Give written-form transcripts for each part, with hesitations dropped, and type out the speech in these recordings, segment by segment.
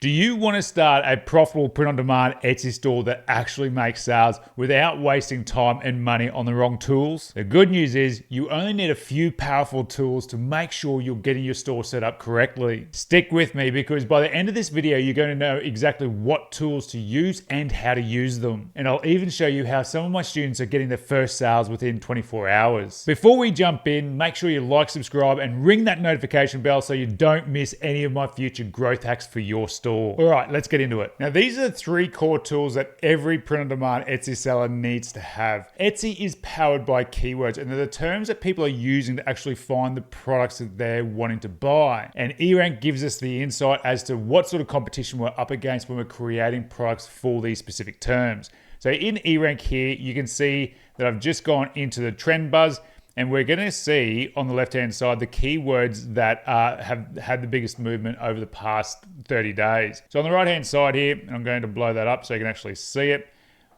Do you want to start a profitable print-on-demand Etsy store that actually makes sales without wasting time and money on the wrong tools? The good news is you only need a few powerful tools to make sure you're getting your store set up correctly. Stick with me because by the end of this video, you're going to know exactly what tools to use and how to use them. And I'll even show you how some of my students are getting their first sales within 24 hours. Before we jump in, make sure you like, subscribe, and ring that notification bell so you don't miss any of my future growth hacks for your store. All right, let's get into it. Now, these are the three core tools that every print-on-demand Etsy seller needs to have. Etsy is powered by keywords, and they're the terms that people are using to actually find the products that they're wanting to buy. And eRank gives us the insight as to what sort of competition we're up against when we're creating products for these specific terms. So in eRank here, you can see that I've just gone into the trend buzz, and we're going to see on the left-hand side the keywords that have had the biggest movement over the past 30 days. So on the right-hand side here, and I'm going to blow that up so you can actually see it,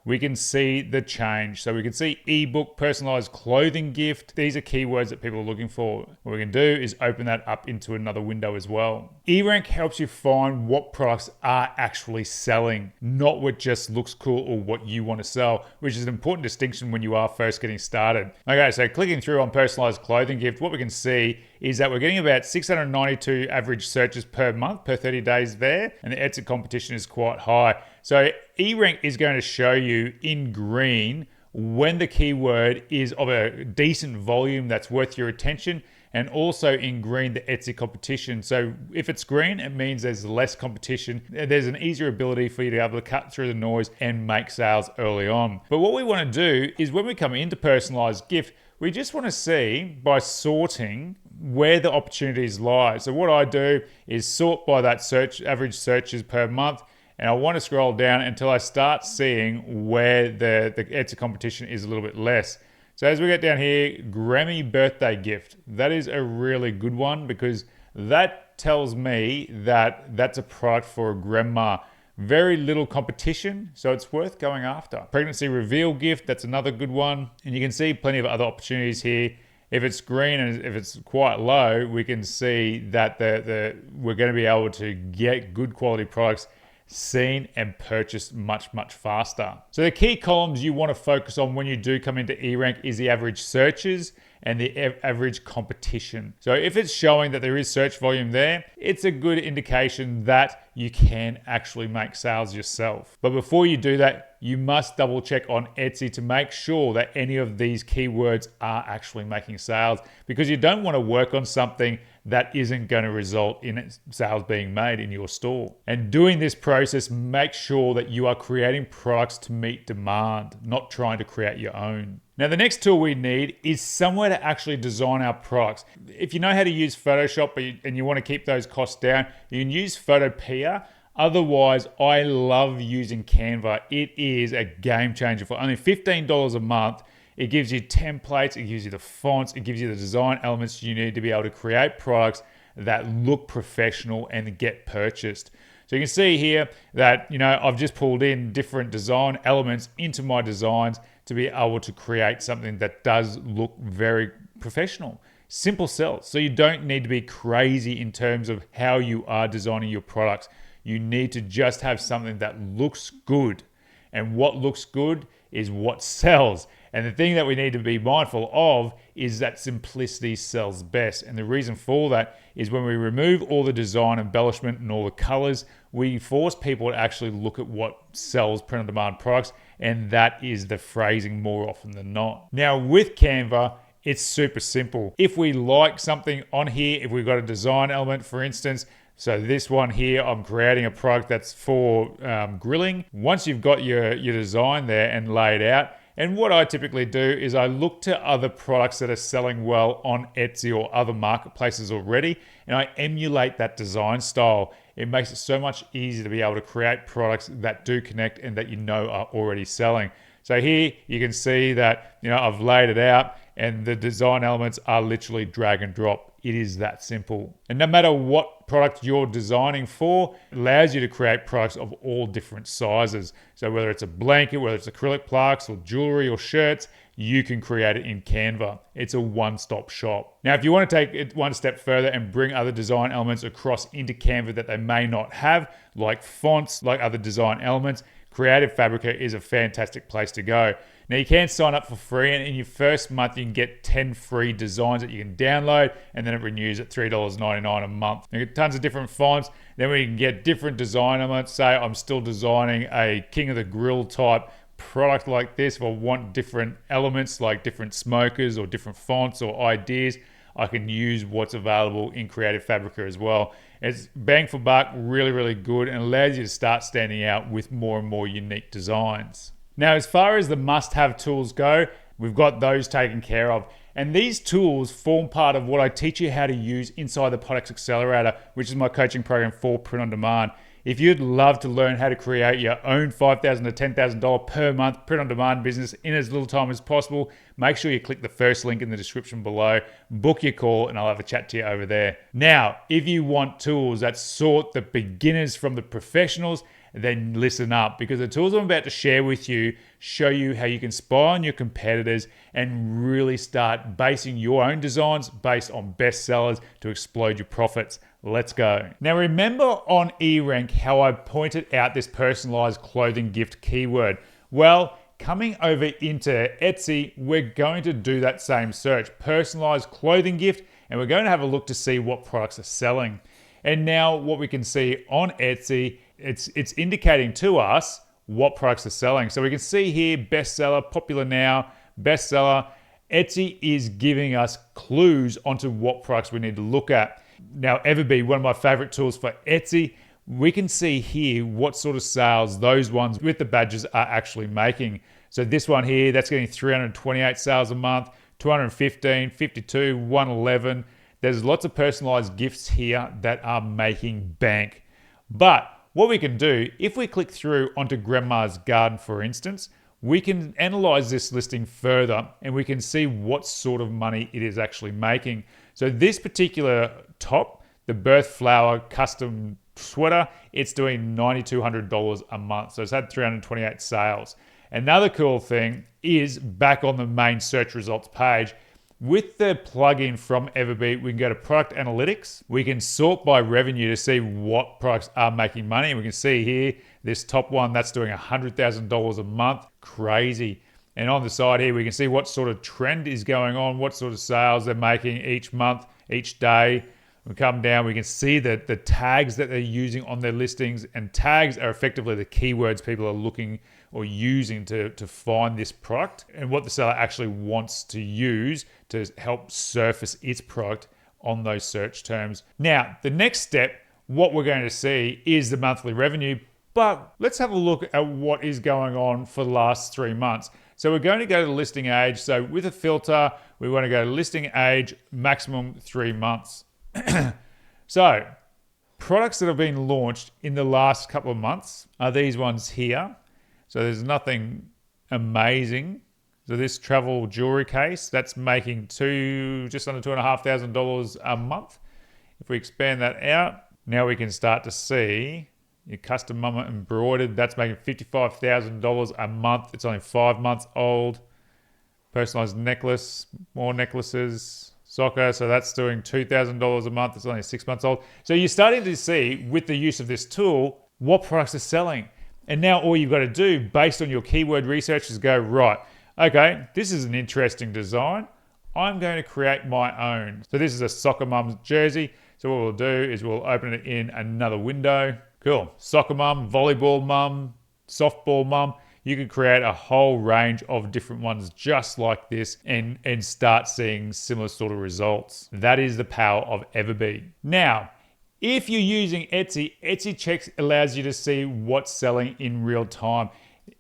we can see the change. So we can see ebook, personalized clothing gift. These are keywords that people are looking for. What we can do is open that up into another window as well. eRank helps you find what products are actually selling, not what just looks cool or what you want to sell, which is an important distinction when you are first getting started. Okay, so clicking through on personalized clothing gift, what we can see is that we're getting about 692 average searches per month, per 30 days there, and the Etsy competition is quite high. So eRank is going to show you in green when the keyword is of a decent volume that's worth your attention, and also in green the Etsy competition. So if it's green, it means there's less competition. There's an easier ability for you to be able to cut through the noise and make sales early on. But what we want to do is when we come into personalized gift, we just want to see by sorting where the opportunities lie. So what I do is sort by that average searches per month, and I want to scroll down until I start seeing where the Etsy competition is a little bit less. So as we get down here, Grammy birthday gift. That is a really good one because that tells me that that's a product for a grandma. Very little competition, so it's worth going after. Pregnancy reveal gift, that's another good one. And you can see plenty of other opportunities here. If it's green and if it's quite low, we can see that we're going to be able to get good quality products seen and purchased much faster. So the key columns you want to focus on when you do come into eRank is the average searches and the average competition. So if it's showing that there is search volume there, it's a good indication that you can actually make sales yourself. But before you do that, you must double check on Etsy to make sure that any of these keywords are actually making sales, because you don't want to work on something that isn't going to result in sales being made in your store. And doing this process, make sure that you are creating products to meet demand, not trying to create your own. Now, the next tool we need is somewhere to actually design our products. If you know how to use Photoshop and you want to keep those costs down, you can use Photopea. Otherwise, I love using Canva. It is a game changer. For only $15 a month, it gives you templates, it gives you the fonts, it gives you the design elements you need to be able to create products that look professional and get purchased. So you can see here that, I've just pulled in different design elements into my designs to be able to create something that does look very professional. Simple sells. So you don't need to be crazy in terms of how you are designing your products. You need to just have something that looks good. And what looks good is what sells. And the thing that we need to be mindful of is that simplicity sells best. And the reason for that is when we remove all the design embellishment and all the colors, we force people to actually look at what sells print-on-demand products, and that is the phrasing more often than not. Now with Canva, it's super simple. If we like something on here, if we've got a design element, for instance, so this one here, I'm creating a product that's for grilling. Once you've got your design there and laid out, and what I typically do is I look to other products that are selling well on Etsy or other marketplaces already, and I emulate that design style. It makes it so much easier to be able to create products that do connect and that are already selling. So here you can see that I've laid it out and the design elements are literally drag and drop. It is that simple. And no matter what what product you're designing for. It allows you to create products of all different sizes. So whether it's a blanket, whether it's acrylic plaques or jewelry or shirts, you can create it in Canva. It's a one-stop shop. Now, if you want to take it one step further and bring other design elements across into Canva that they may not have, like fonts, like other design elements, Creative Fabrica is a fantastic place to go. Now, you can sign up for free, and in your first month, you can get 10 free designs that you can download, and then it renews at $3.99 a month. You get tons of different fonts. Then we can get different design elements. Say I'm still designing a King of the Grill type product like this. If I want different elements like different smokers or different fonts or ideas, I can use what's available in Creative Fabrica as well. It's bang for buck, really, really good, and allows you to start standing out with more and more unique designs. Now, as far as the must-have tools go, we've got those taken care of. And these tools form part of what I teach you how to use inside the Products Accelerator, which is my coaching program for print on demand. If you'd love to learn how to create your own $5,000 to $10,000 per month print on demand business in as little time as possible, make sure you click the first link in the description below, book your call, and I'll have a chat to you over there. Now, if you want tools that sort the beginners from the professionals, then listen up, because the tools I'm about to share with you show you how you can spy on your competitors and really start basing your own designs based on bestsellers to explode your profits. Let's go. Now, remember on eRank how I pointed out this personalized clothing gift keyword? Well, coming over into Etsy, we're going to do that same search, personalized clothing gift, and we're going to have a look to see what products are selling. And now what we can see on Etsy, it's indicating to us what products are selling. So we can see here, bestseller, popular now, bestseller. Etsy is giving us clues onto what products we need to look at. Now, Everbee, one of my favorite tools for Etsy, we can see here what sort of sales those ones with the badges are actually making. So this one here, that's getting 328 sales a month, 215, 52, 111. There's lots of personalized gifts here that are making bank. But what we can do, if we click through onto Grandma's Garden, for instance, we can analyze this listing further and we can see what sort of money it is actually making. So this particular top, the Birth Flower custom sweater, it's doing $9,200 a month. So it's had 328 sales. Another cool thing is back on the main search results page, with the plugin from Everbee, we can go to product analytics. We can sort by revenue to see what products are making money. And we can see here, this top one, that's doing $100,000 a month. Crazy. And on the side here, we can see what sort of trend is going on, what sort of sales they're making each month, each day. We come down, we can see that the tags that they're using on their listings, and tags are effectively the keywords people are looking or using to find this product and what the seller actually wants to use to help surface its product on those search terms. Now, the next step, what we're going to see is the monthly revenue, but let's have a look at what is going on for the last 3 months. So we're going to go to listing age. So with a filter, we want to go to listing age, maximum 3 months. So products that have been launched in the last couple of months are these ones here. So there's nothing amazing. So this travel jewelry case, that's making just under $2,500 a month. If we expand that out, now we can start to see your custom mama embroidered, that's making $55,000 a month. It's only 5 months old. Personalized necklace, more necklaces. Soccer, so that's doing $2,000 a month. It's only 6 months old. So you're starting to see, with the use of this tool, what products are selling. And now all you've got to do, based on your keyword research, is go, right, okay, this is an interesting design. I'm going to create my own. So this is a soccer mum's jersey. So what we'll do is we'll open it in another window. Cool. Soccer mum, volleyball mum, softball mum. You could create a whole range of different ones just like this and start seeing similar sort of results. That is the power of Everbee. Now, if you're using Etsy, EtsyCheck allows you to see what's selling in real time.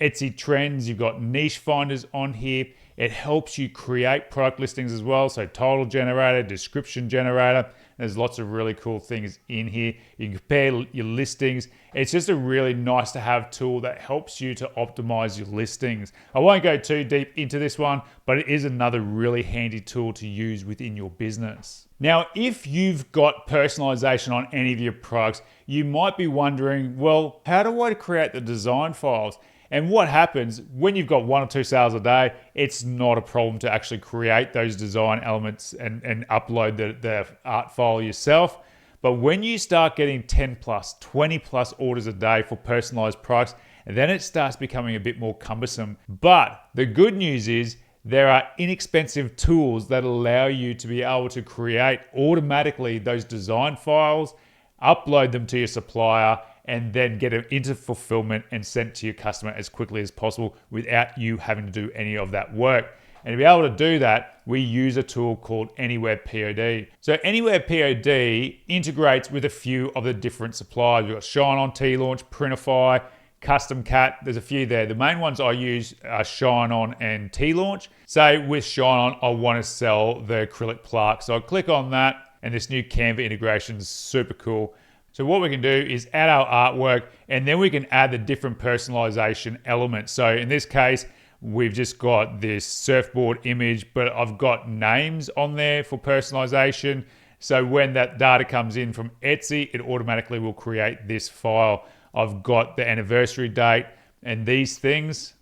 Etsy Trends, you've got niche finders on here. It helps you create product listings as well. So title generator, description generator, There's lots of really cool things in here. You can compare your listings. It's just a really nice to have tool that helps you to optimize your listings. I won't go too deep into this one, but it is another really handy tool to use within your business. Now, if you've got personalization on any of your products, you might be wondering, well, how do I create the design files? And what happens when you've got 1 or 2 sales a day, it's not a problem to actually create those design elements and upload the art file yourself. But when you start getting 10 plus, 20 plus orders a day for personalized products, then it starts becoming a bit more cumbersome. But the good news is there are inexpensive tools that allow you to be able to create automatically those design files, upload them to your supplier, and then get them into fulfillment and sent to your customer as quickly as possible without you having to do any of that work. And to be able to do that, we use a tool called Anywhere POD. So Anywhere POD integrates with a few of the different suppliers. We've got Shine On, T-Launch, Printify, Custom Cat. There's a few there. The main ones I use are Shine On and T-Launch. Say with Shine On, I want to sell the acrylic plaque. So I click on that, and this new Canva integration is super cool. So what we can do is add our artwork, and then we can add the different personalization elements. So in this case, we've just got this surfboard image, but I've got names on there for personalization. So when that data comes in from Etsy, it automatically will create this file. I've got the anniversary date, and these things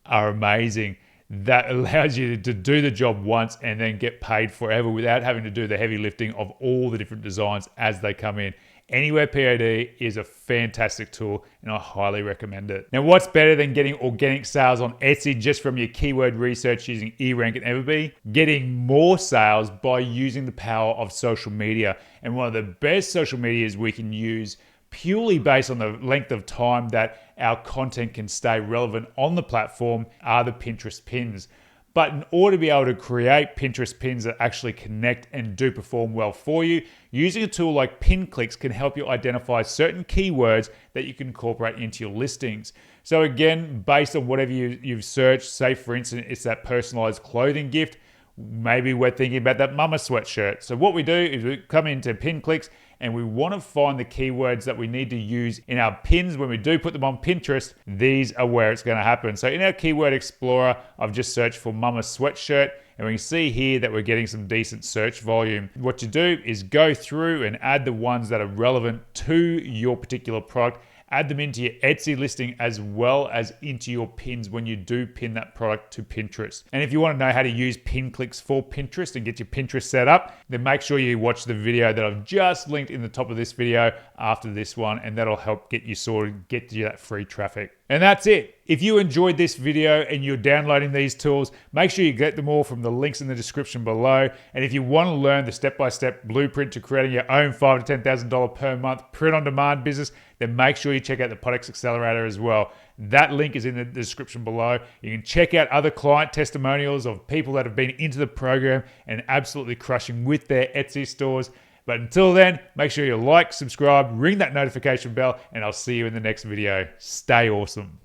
are amazing. That allows you to do the job once and then get paid forever without having to do the heavy lifting of all the different designs as they come in. Anywhere POD is a fantastic tool, and I highly recommend it. Now, what's better than getting organic sales on Etsy just from your keyword research using eRank and Everbee? Getting more sales by using the power of social media. And one of the best social medias we can use purely based on the length of time that our content can stay relevant on the platform are the Pinterest pins. But in order to be able to create Pinterest pins that actually connect and do perform well for you, using a tool like PinClicks can help you identify certain keywords that you can incorporate into your listings. So again, based on whatever you've searched, say for instance, it's that personalized clothing gift, maybe we're thinking about that mama sweatshirt. So what we do is we come into PinClicks and we want to find the keywords that we need to use in our pins. When we do put them on Pinterest, these are where it's going to happen. So in our keyword explorer, I've just searched for mama sweatshirt, and we can see here that we're getting some decent search volume. What you do is go through and add the ones that are relevant to your particular product, add them into your Etsy listing as well as into your pins when you do pin that product to Pinterest. And if you want to know how to use PinClicks for Pinterest and get your Pinterest set up, then make sure you watch the video that I've just linked in the top of this video after this one, and that'll help get you sorted, get you that free traffic. And that's it. If you enjoyed this video and you're downloading these tools, make sure you get them all from the links in the description below. And if you want to learn the step-by-step blueprint to creating your own $5,000 to $10,000 per month print-on-demand business, then make sure you check out the Podex Accelerator as well. That link is in the description below. You can check out other client testimonials of people that have been into the program and absolutely crushing with their Etsy stores. But until then, make sure you like, subscribe, ring that notification bell, and I'll see you in the next video. Stay awesome.